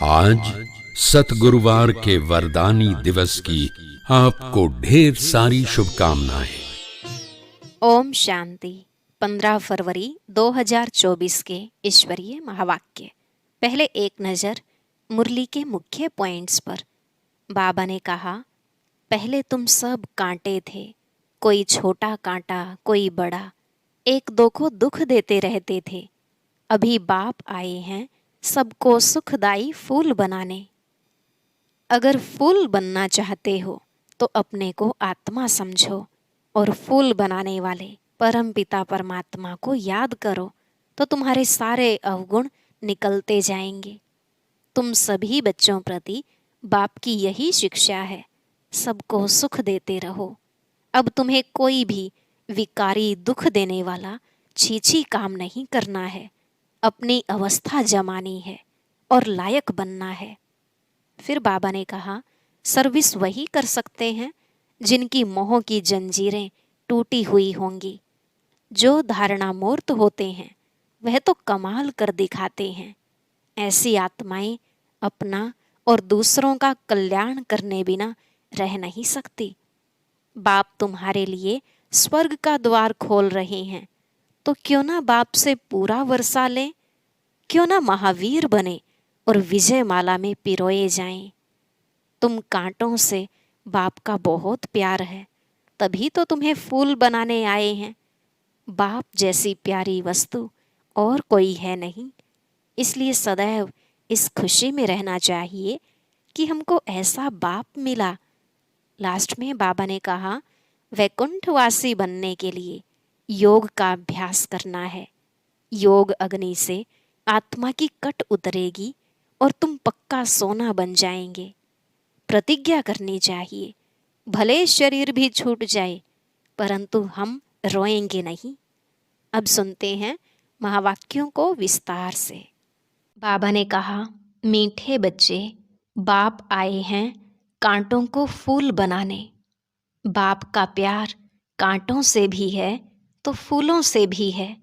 आज सतगुरुवार के वरदानी दिवस की आपको ढेर सारी शुभकामनाएं। ओम शांति। 15 फरवरी 2024 के ईश्वरीय महावाक्य। पहले एक नज़र मुरली के मुख्य पॉइंट्स पर। बाबा ने कहा, पहले तुम सब कांटे थे, कोई छोटा कांटा कोई बड़ा, एक दो को दुख देते रहते थे। अभी बाप आए हैं सबको सुखदाई फूल बनाने। अगर फूल बनना चाहते हो तो अपने को आत्मा समझो और फूल बनाने वाले परम पिता परमात्मा को याद करो, तो तुम्हारे सारे अवगुण निकलते जाएंगे। तुम सभी बच्चों प्रति बाप की यही शिक्षा है, सबको सुख देते रहो। अब तुम्हें कोई भी विकारी दुख देने वाला छीछी काम नहीं करना है, अपनी अवस्था जमानी है और लायक बनना है। फिर बाबा ने कहा, सर्विस वही कर सकते हैं जिनकी मोह की जंजीरें टूटी हुई होंगी। जो धारणा मूर्त होते हैं वह तो कमाल कर दिखाते हैं। ऐसी आत्माएं अपना और दूसरों का कल्याण करने बिना रह नहीं सकती। बाप तुम्हारे लिए स्वर्ग का द्वार खोल रहे हैं, तो क्यों ना बाप से पूरा वर्षा लें, क्यों ना महावीर बने और विजय माला में पिरोए जाएं। तुम कांटों से बाप का बहुत प्यार है, तभी तो तुम्हें फूल बनाने आए हैं। बाप जैसी प्यारी वस्तु और कोई है नहीं, इसलिए सदैव इस खुशी में रहना चाहिए कि हमको ऐसा बाप मिला। लास्ट में बाबा ने कहा, वैकुंठवासी बनने के लिए योग का अभ्यास करना है। योग अग्नि से आत्मा की कट उतरेगी और तुम पक्का सोना बन जाएंगे। प्रतिज्ञा करनी चाहिए, भले शरीर भी छूट जाए परंतु हम रोएंगे नहीं। अब सुनते हैं महावाक्यों को विस्तार से। बाबा ने कहा, मीठे बच्चे, बाप आए हैं कांटों को फूल बनाने। बाप का प्यार कांटों से भी है तो फूलों से भी है।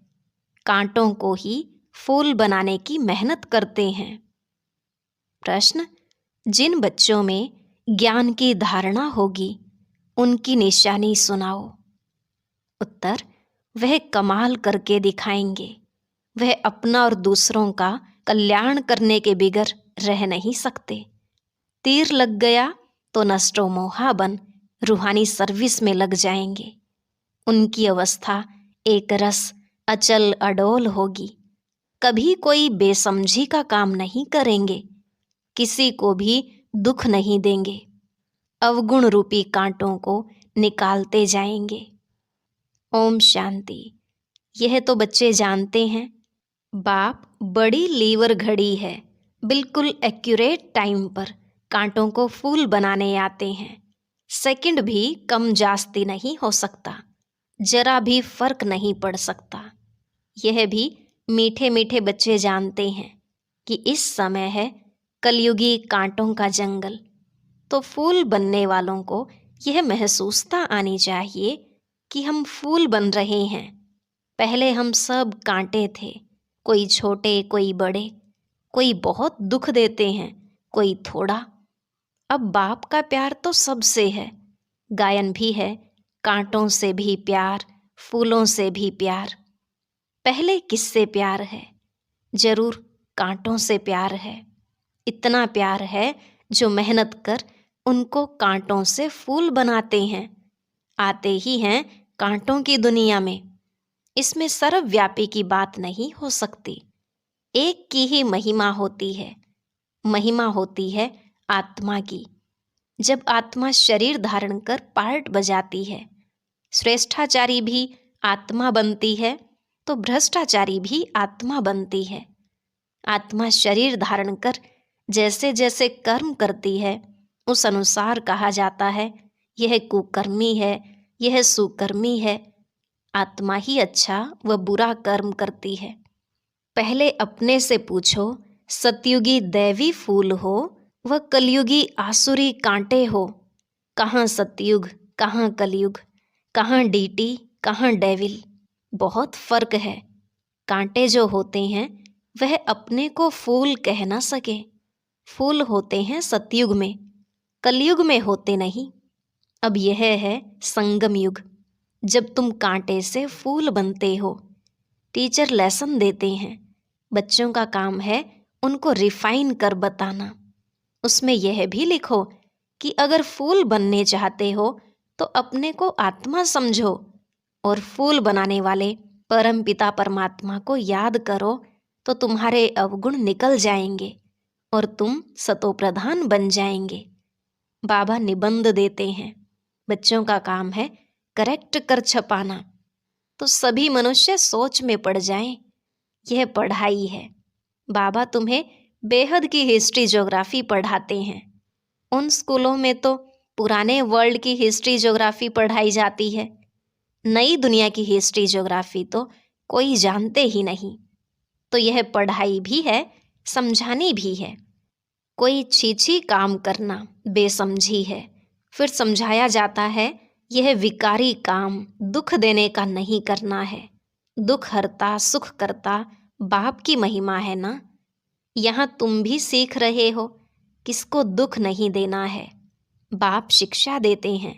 कांटों को ही फूल बनाने की मेहनत करते हैं। प्रश्न, जिन बच्चों में ज्ञान की धारणा होगी उनकी निशानी सुनाओ। उत्तर, वह कमाल करके दिखाएंगे। वह अपना और दूसरों का कल्याण करने के बिगर रह नहीं सकते। तीर लग गया तो नष्टो मोहा बन रूहानी सर्विस में लग जाएंगे। उनकी अवस्था एक रस अचल अडोल होगी। कभी कोई बेसमझी का काम नहीं करेंगे, किसी को भी दुख नहीं देंगे। अवगुण रूपी कांटों को निकालते जाएंगे। ओम शांति। यह तो बच्चे जानते हैं, बाप बड़ी लीवर घड़ी है, बिल्कुल एक्यूरेट टाइम पर कांटों को फूल बनाने आते हैं। सेकंड भी कम जास्ती नहीं हो सकता, जरा भी फर्क नहीं पड़ सकता। यह भी मीठे मीठे बच्चे जानते हैं कि इस समय है कलयुगी कांटों का जंगल। तो फूल बनने वालों को यह महसूसता आनी चाहिए कि हम फूल बन रहे हैं। पहले हम सब कांटे थे, कोई छोटे कोई बड़े, कोई बहुत दुख देते हैं कोई थोड़ा। अब बाप का प्यार तो सबसे है। गायन भी है, कांटों से भी प्यार, फूलों से भी प्यार। पहले किससे प्यार है? जरूर कांटों से प्यार है। इतना प्यार है जो मेहनत कर उनको कांटों से फूल बनाते हैं। आते ही हैं कांटों की दुनिया में। इसमें सर्वव्यापी की बात नहीं हो सकती। एक की ही महिमा होती है। महिमा होती है आत्मा की। जब आत्मा शरीर धारण कर पार्ट बजाती है, श्रेष्ठाचारी भी आत्मा बनती है तो भ्रष्टाचारी भी आत्मा बनती है। आत्मा शरीर धारण कर जैसे जैसे कर्म करती है उस अनुसार कहा जाता है यह कुकर्मी है, यह सुकर्मी है। आत्मा ही अच्छा व बुरा कर्म करती है। पहले अपने से पूछो, सतयुगी दैवी फूल हो व कलयुगी आसुरी कांटे हो। कहाँ सतयुग, कहाँ कलयुग, कहाँ डीटी, कहाँ डेविल। बहुत फर्क है। कांटे जो होते हैं वह अपने को फूल कह ना सके, फूल होते हैं सतयुग में, कलयुग में होते नहीं। अब यह है संगम युग, जब तुम कांटे से फूल बनते हो। टीचर लेसन देते हैं, बच्चों का काम है उनको रिफाइन कर बताना। उसमें यह भी लिखो कि अगर फूल बनने चाहते हो तो अपने को आत्मा समझो और फूल बनाने वाले परमपिता परमात्मा को याद करो, तो तुम्हारे अवगुण निकल जाएंगे और तुम सतोप्रधान बन जाएंगे। बाबा निबंध देते हैं, बच्चों का काम है करेक्ट कर छपाना, तो सभी मनुष्य सोच में पड़ जाएं, यह पढ़ाई है। बाबा तुम्हें बेहद की हिस्ट्री ज्योग्राफी पढ़ाते हैं। उन स्कूलों में तो पुराने वर्ल्ड की हिस्ट्री ज्योग्राफी पढ़ाई जाती है, नई दुनिया की हिस्ट्री ज्योग्राफी तो कोई जानते ही नहीं। तो यह पढ़ाई भी है, समझानी भी है। कोई छीछी काम करना बेसमझी है, फिर समझाया जाता है यह विकारी काम दुख देने का नहीं करना है। दुख हरता सुख करता बाप की महिमा है ना। यहाँ तुम भी सीख रहे हो किसको दुख नहीं देना है। बाप शिक्षा देते हैं,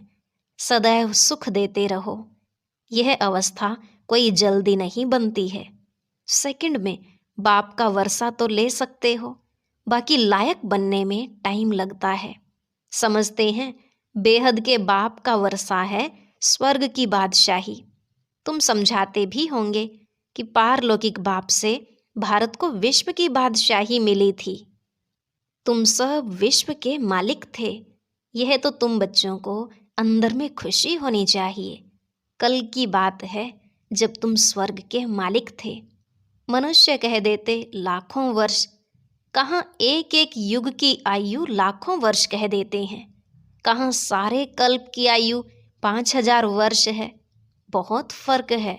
सदैव सुख देते रहो। यह अवस्था कोई जल्दी नहीं बनती है। सेकंड में बाप का वर्षा तो ले सकते हो, बाकी लायक बनने में टाइम लगता है। समझते हैं बेहद के बाप का वर्षा है स्वर्ग की बादशाही। तुम समझाते भी होंगे कि पारलौकिक बाप से भारत को विश्व की बादशाही मिली थी। तुम सब विश्व के मालिक थे। यह तो तुम बच्चों को अंदर में खुशी होनी चाहिए। कल की बात है जब तुम स्वर्ग के मालिक थे। मनुष्य कह देते लाखों वर्ष, कहाँ एक एक युग की आयु लाखों वर्ष कह देते हैं, कहाँ सारे कल्प की आयु 5000 वर्ष है। बहुत फर्क है।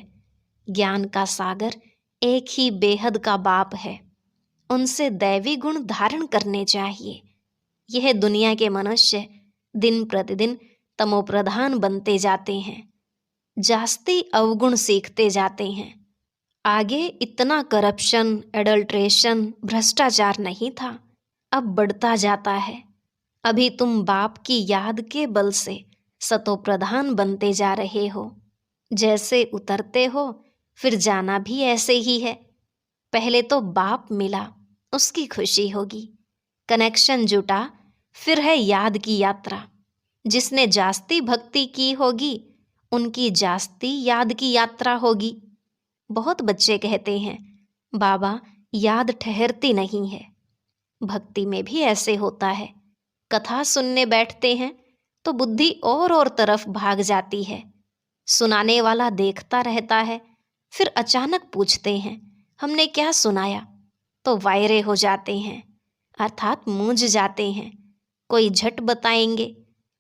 ज्ञान का सागर एक ही बेहद का बाप है, उनसे दैवी गुण धारण करने चाहिए। यह दुनिया के मनुष्य दिन प्रतिदिन तमोप्रधान बनते जाते हैं, जास्ती अवगुण सीखते जाते हैं। आगे इतना करप्शन, एडल्ट्रेशन, भ्रष्टाचार नहीं था, अब बढ़ता जाता है। अभी तुम बाप की याद के बल से सतोप्रधान बनते जा रहे हो। जैसे उतरते हो फिर जाना भी ऐसे ही है। पहले तो बाप मिला, उसकी खुशी होगी, कनेक्शन जुटा, फिर है याद की यात्रा। जिसने जास्ती भक्ति की होगी उनकी जास्ती याद की यात्रा होगी। बहुत बच्चे कहते हैं बाबा याद ठहरती नहीं है। भक्ति में भी ऐसे होता है। कथा सुनने बैठते हैं तो बुद्धि और तरफ भाग जाती है। सुनाने वाला देखता रहता है, फिर अचानक पूछते हैं हमने क्या सुनाया, तो वायरे हो जाते हैं, अर्थात मूंझ जाते हैं। कोई झट बताएंगे,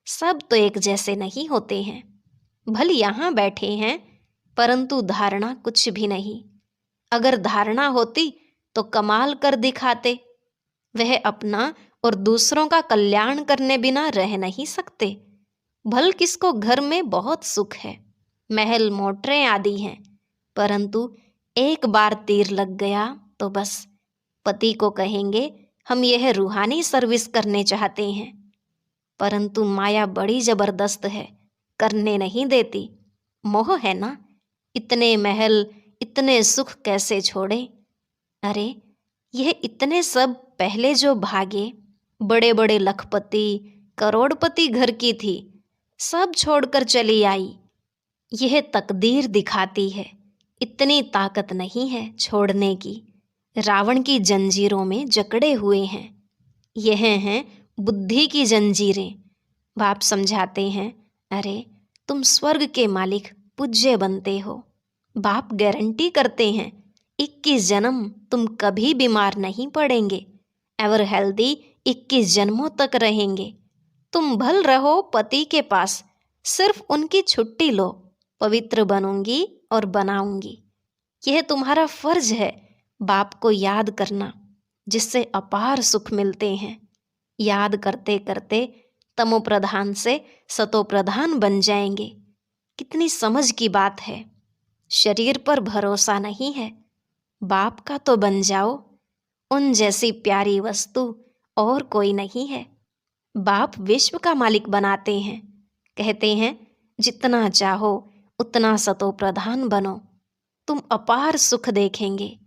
सब तो एक जैसे नहीं होते हैं। भले यहाँ बैठे हैं परंतु धारणा कुछ भी नहीं। अगर धारणा होती तो कमाल कर दिखाते। वह अपना और दूसरों का कल्याण करने बिना रह नहीं सकते। भल किसको घर में बहुत सुख है, महल मोटरें आदि हैं, परंतु एक बार तीर लग गया तो बस पति को कहेंगे हम यह रूहानी सर्विस करने चाहते हैं, परंतु माया बड़ी जबरदस्त है, करने नहीं देती। मोह है ना, इतने महल इतने सुख कैसे छोड़े। अरे यह इतने सब पहले जो भागे, बड़े बड़े लखपति करोड़पति घर की थी, सब छोड़कर चली आई। यह तकदीर दिखाती है, इतनी ताकत नहीं है छोड़ने की। रावण की जंजीरों में जकड़े हुए हैं। यह हैं बुद्धि की जंजीरें। बाप समझाते हैं अरे तुम स्वर्ग के मालिक पूज्य बनते हो। बाप गारंटी करते हैं 21 जन्म तुम कभी बीमार नहीं पड़ेंगे, एवर हेल्दी 21 जन्मों तक रहेंगे। तुम भल रहो पति के पास, सिर्फ उनकी छुट्टी लो, पवित्र बनूंगी और बनाऊंगी। यह तुम्हारा फर्ज है बाप को याद करना, जिससे अपार सुख मिलते हैं। याद करते करते तमोप्रधान से सतोप्रधान बन जाएंगे। कितनी समझ की बात है। शरीर पर भरोसा नहीं है, बाप का तो बन जाओ। उन जैसी प्यारी वस्तु, और कोई नहीं है। बाप विश्व का मालिक बनाते हैं। कहते हैं जितना चाहो उतना सतो प्रधान बनो, तुम अपार सुख देखेंगे।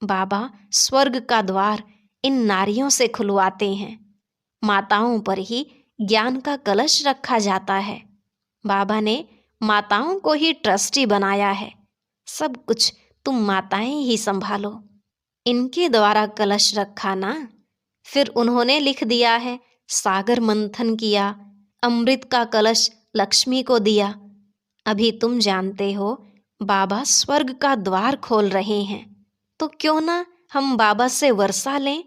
बाबा स्वर्ग का द्वार इन नारियों से खुलवाते हैं। माताओं पर ही ज्ञान का कलश रखा जाता है। बाबा ने माताओं को ही ट्रस्टी बनाया है। सब कुछ तुम माताएं ही संभालो। इनके द्वारा कलश रखा ना, फिर उन्होंने लिख दिया है सागर मंथन किया, अमृत का कलश लक्ष्मी को दिया। अभी तुम जानते हो बाबा स्वर्ग का द्वार खोल रहे हैं, तो क्यों ना हम बाबा से वर्षा लें,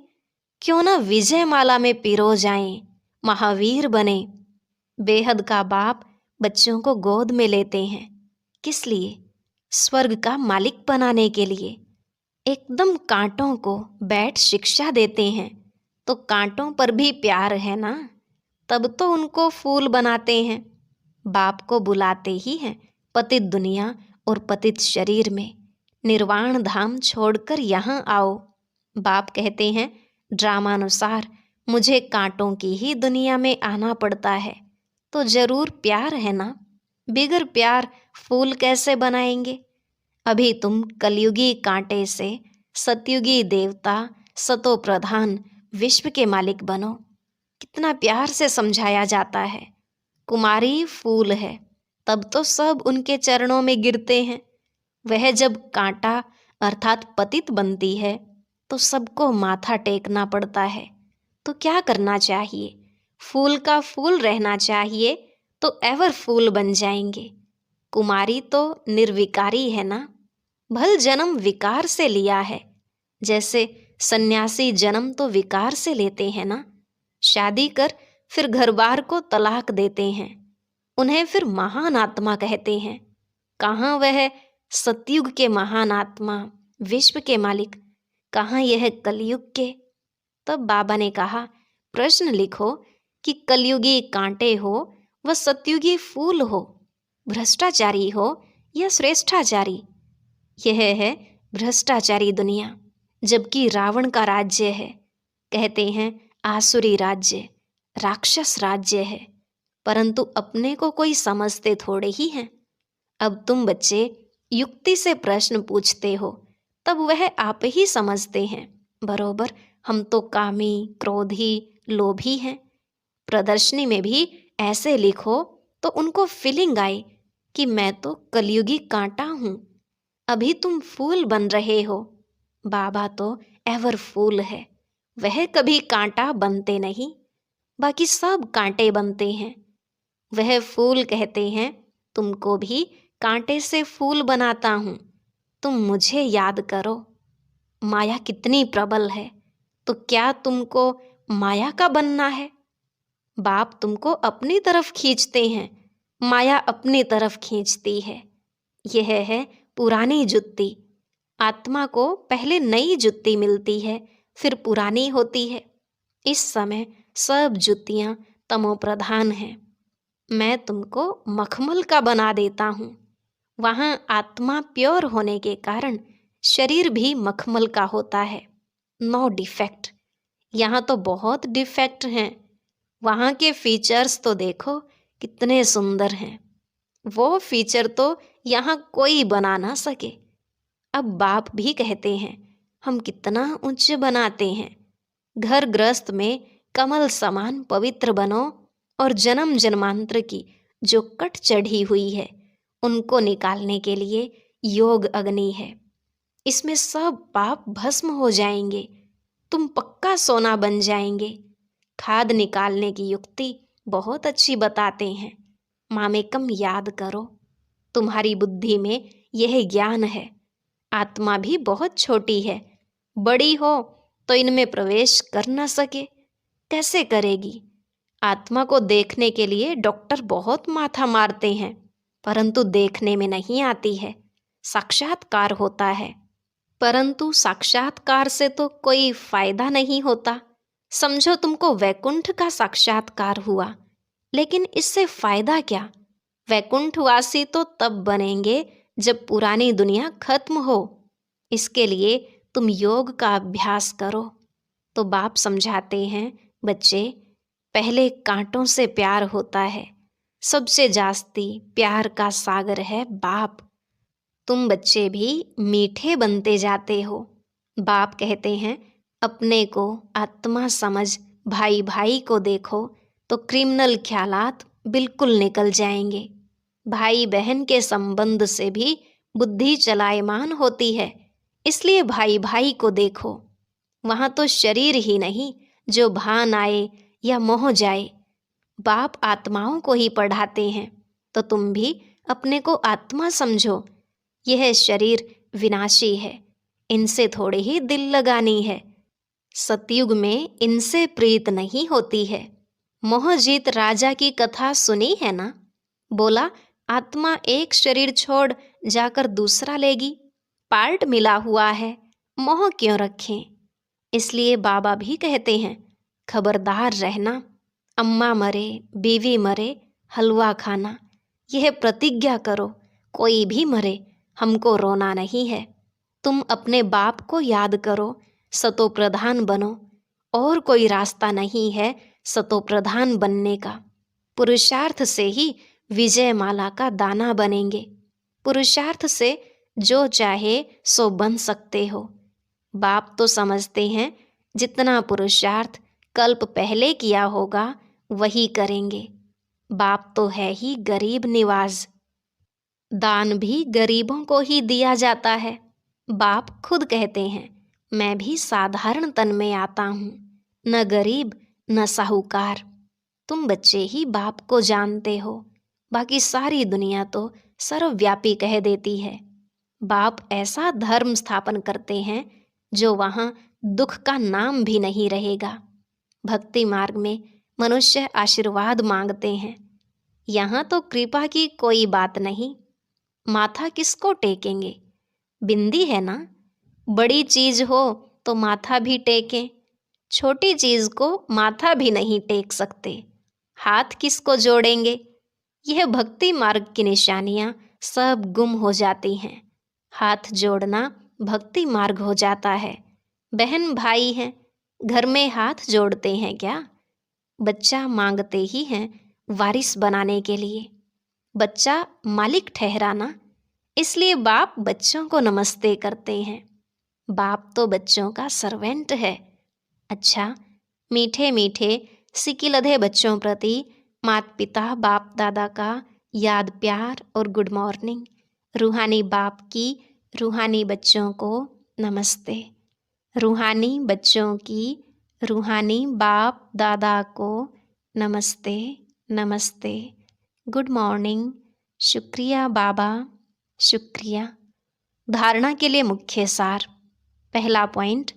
क्यों ना विजय माला में पिरो जाएं, महावीर बने। बेहद का बाप बच्चों को गोद में लेते हैं। किस लिए? स्वर्ग का मालिक बनाने के लिए। एकदम कांटों को बैठ शिक्षा देते हैं, तो कांटों पर भी प्यार है ना, तब तो उनको फूल बनाते हैं। बाप को बुलाते ही हैं पतित दुनिया और पतित शरीर में, निर्वाण धाम छोड़कर यहाँ आओ। बाप कहते हैं ड्रामानुसार मुझे कांटों की ही दुनिया में आना पड़ता है, तो जरूर प्यार है ना, बिगर प्यार फूल कैसे बनाएंगे। अभी तुम कलयुगी कांटे से सतयुगी देवता सतो प्रधान विश्व के मालिक बनो। कितना प्यार से समझाया जाता है। कुमारी फूल है, तब तो सब उनके चरणों में गिरते हैं। वह जब कांटा अर्थात पतित बनती है तो सबको माथा टेकना पड़ता है। तो क्या करना चाहिए? फूल का फूल रहना चाहिए, तो एवर फूल बन जाएंगे। कुमारी तो निर्विकारी है ना, भल जन्म विकार से लिया है। जैसे सन्यासी जन्म तो विकार से लेते हैं ना, शादी कर फिर घर बार को तलाक देते हैं, उन्हें फिर महान आत्मा कहते हैं। कहाँ वह सतयुग के महान आत्मा, विश्व के मालिक, कहाँ यह कलयुग के? तब बाबा ने कहा प्रश्न लिखो कि कलयुगी कांटे हो व सतयुगी फूल हो, भ्रष्टाचारी हो या श्रेष्ठाचारी। यह है भ्रष्टाचारी दुनिया, जबकि रावण का राज्य है। कहते हैं आसुरी राज्य, राक्षस राज्य है, परंतु अपने को कोई समझते थोड़े ही हैं। अब तुम बच्चे युक्ति से प्रश्न पूछते हो, तब वह आप ही समझते हैं बरोबर हम तो कामी, क्रोधी, लोभी हैं। प्रदर्शनी में भी ऐसे लिखो तो उनको फीलिंग आए कि मैं तो कलयुगी कांटा हूँ। अभी तुम फूल बन रहे हो। बाबा तो एवर फूल है, वह कभी कांटा बनते नहीं, बाकी सब कांटे बनते हैं। वह फूल कहते हैं तुमको भी कांटे से फूल बनाता हूँ, तुम मुझे याद करो। माया कितनी प्रबल है, तो क्या तुमको माया का बनना है? बाप तुमको अपनी तरफ खींचते हैं, माया अपनी तरफ खींचती है। यह है पुरानी जुत्ती। आत्मा को पहले नई जुत्ती मिलती है, फिर पुरानी होती है। इस समय सब जुत्तियां तमोप्रधान हैं। मैं तुमको मखमल का बना देता हूँ। वहाँ आत्मा प्योर होने के कारण शरीर भी मखमल का होता है। No defect. यहाँ तो बहुत डिफेक्ट हैं। वहाँ के फीचर्स तो देखो कितने सुंदर हैं, वो फीचर तो यहाँ कोई बना ना सके। अब बाप भी कहते हैं हम कितना उच्च बनाते हैं। घर गृहस्थ में कमल समान पवित्र बनो, और जन्म जन्मांतर की जो कट चढ़ी हुई है उनको निकालने के लिए योग अग्नि है। इसमें सब पाप भस्म हो जाएंगे, तुम पक्का सोना बन जाएंगे। खाद निकालने की युक्ति बहुत अच्छी बताते हैं। मामेकम याद करो, तुम्हारी बुद्धि में यह ज्ञान है। आत्मा भी बहुत छोटी है, बड़ी हो तो इनमें प्रवेश कर न सके, कैसे करेगी? आत्मा को देखने के लिए डॉक्टर बहुत माथा मारते हैं, परंतु देखने में नहीं आती है, साक्षात्कार होता है। परंतु साक्षात्कार से तो कोई फायदा नहीं होता। समझो तुमको वैकुंठ का साक्षात्कार हुआ, लेकिन इससे फायदा क्या? वैकुंठवासी तो तब बनेंगे जब पुरानी दुनिया खत्म हो। इसके लिए तुम योग का अभ्यास करो। तो बाप समझाते हैं, बच्चे, पहले कांटों से प्यार होता है, सबसे जास्ती प्यार का सागर है बाप। तुम बच्चे भी मीठे बनते जाते हो। बाप कहते हैं, अपने को आत्मा समझ भाई भाई को देखो तो क्रिमिनल ख्यालात बिल्कुल निकल जाएंगे। भाई बहन के संबंध से भी बुद्धि चलायमान होती है, इसलिए भाई भाई को देखो। वहां तो शरीर ही नहीं, जो भान आए या मोह जाए। बाप आत्माओं को ही पढ़ाते हैं, तो तुम भी अपने को आत्मा समझो। यह शरीर विनाशी है, इनसे थोड़ी ही दिल लगानी है। सतयुग में इनसे प्रीत नहीं होती है। मोहजीत राजा की कथा सुनी है ना? बोला, आत्मा एक शरीर छोड़ जाकर दूसरा लेगी, पार्ट मिला हुआ है, मोह क्यों रखें। इसलिए बाबा भी कहते हैं, खबरदार रहना, अम्मा मरे बीवी मरे हलवा खाना। यह प्रतिज्ञा करो, कोई भी मरे हमको रोना नहीं है। तुम अपने बाप को याद करो, सतो प्रधान बनो। और कोई रास्ता नहीं है सतो प्रधान बनने का। पुरुषार्थ से ही विजय माला का दाना बनेंगे। पुरुषार्थ से जो चाहे सो बन सकते हो। बाप तो समझते हैं, जितना पुरुषार्थ कल्प पहले किया होगा वही करेंगे। बाप तो है ही गरीब निवाज। दान भी गरीबों को ही दिया जाता है। बाप खुद कहते हैं, मैं भी साधारण तन में आता हूँ, न गरीब न साहूकार। तुम बच्चे ही बाप को जानते हो, बाकी सारी दुनिया तो सर्वव्यापी कह देती है। बाप ऐसा धर्म स्थापन करते हैं जो वहाँ दुख का नाम भी नहीं रहेगा। भक्ति मार्ग में मनुष्य आशीर्वाद मांगते हैं, यहाँ तो कृपा की कोई बात नहीं। माथा किसको टेकेंगे? बिंदी है ना, बड़ी चीज हो तो माथा भी टेकें, छोटी चीज को माथा भी नहीं टेक सकते। हाथ किसको जोड़ेंगे? यह भक्ति मार्ग की निशानियां सब गुम हो जाती हैं। हाथ जोड़ना भक्ति मार्ग हो जाता है। बहन भाई हैं, घर में हाथ जोड़ते हैं क्या? बच्चा मांगते ही हैं वारिस बनाने के लिए। बच्चा मालिक ठहराना, इसलिए बाप बच्चों को नमस्ते करते हैं। बाप तो बच्चों का सर्वेंट है। अच्छा, मीठे मीठे सिकिलधे बच्चों प्रति माता पिता बाप दादा का याद प्यार और गुड मॉर्निंग। रूहानी बाप की रूहानी बच्चों को नमस्ते। रूहानी बच्चों की रूहानी बाप दादा को नमस्ते नमस्ते, गुड मॉर्निंग, शुक्रिया बाबा, शुक्रिया। धारणा के लिए मुख्य सार। पहला पॉइंट,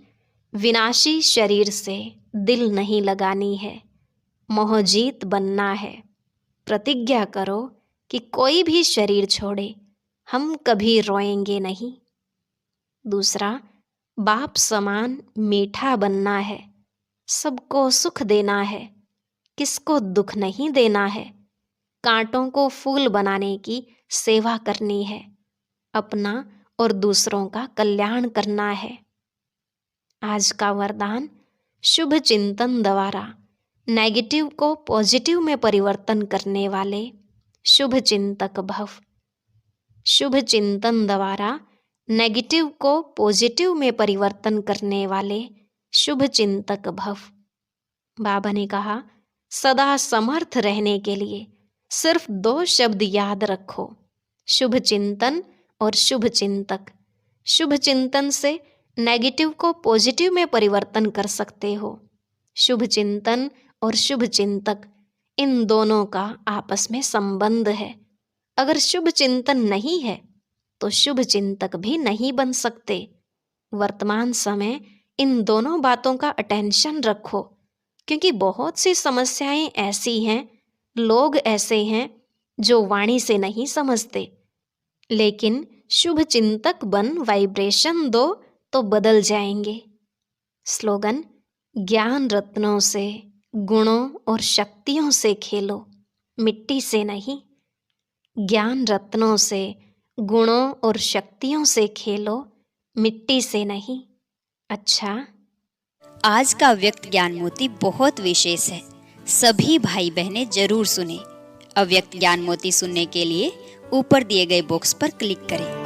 विनाशी शरीर से दिल नहीं लगानी है, मोहजीत बनना है। प्रतिज्ञा करो कि कोई भी शरीर छोड़े हम कभी रोएंगे नहीं। दूसरा, बाप समान मीठा बनना है, सबको सुख देना है, किसको दुख नहीं देना है। कांटों को फूल बनाने की सेवा करनी है, अपना और दूसरों का कल्याण करना है। आज का वरदान, शुभ चिंतन द्वारा नेगेटिव को पॉजिटिव में परिवर्तन करने वाले शुभ चिंतक भव। शुभ चिंतन द्वारा नेगेटिव को पॉजिटिव में परिवर्तन करने वाले शुभ चिंतक भव। बाबा ने कहा, सदा समर्थ रहने के लिए सिर्फ 2 शब्द याद रखो, शुभ चिंतन और शुभ चिंतक। शुभ चिंतन से नेगेटिव को पॉजिटिव में परिवर्तन कर सकते हो। शुभ चिंतन और शुभ चिंतक, इन दोनों का आपस में संबंध है। अगर शुभ चिंतन नहीं है तो शुभ चिंतक भी नहीं बन सकते। वर्तमान समय इन दोनों बातों का अटेंशन रखो, क्योंकि बहुत सी समस्याएं ऐसी हैं, लोग ऐसे हैं जो वाणी से नहीं समझते, लेकिन शुभ चिंतक बन वाइब्रेशन दो तो बदल जाएंगे। स्लोगन, ज्ञान रत्नों से गुणों और शक्तियों से खेलो, मिट्टी से नहीं। ज्ञान रत्नों से गुणों और शक्तियों से खेलो, मिट्टी से नहीं। अच्छा, आज का अव्यक्त ज्ञान मोती बहुत विशेष है, सभी भाई बहनें जरूर सुने। अव्यक्त ज्ञान मोती सुनने के लिए ऊपर दिए गए बॉक्स पर क्लिक करें।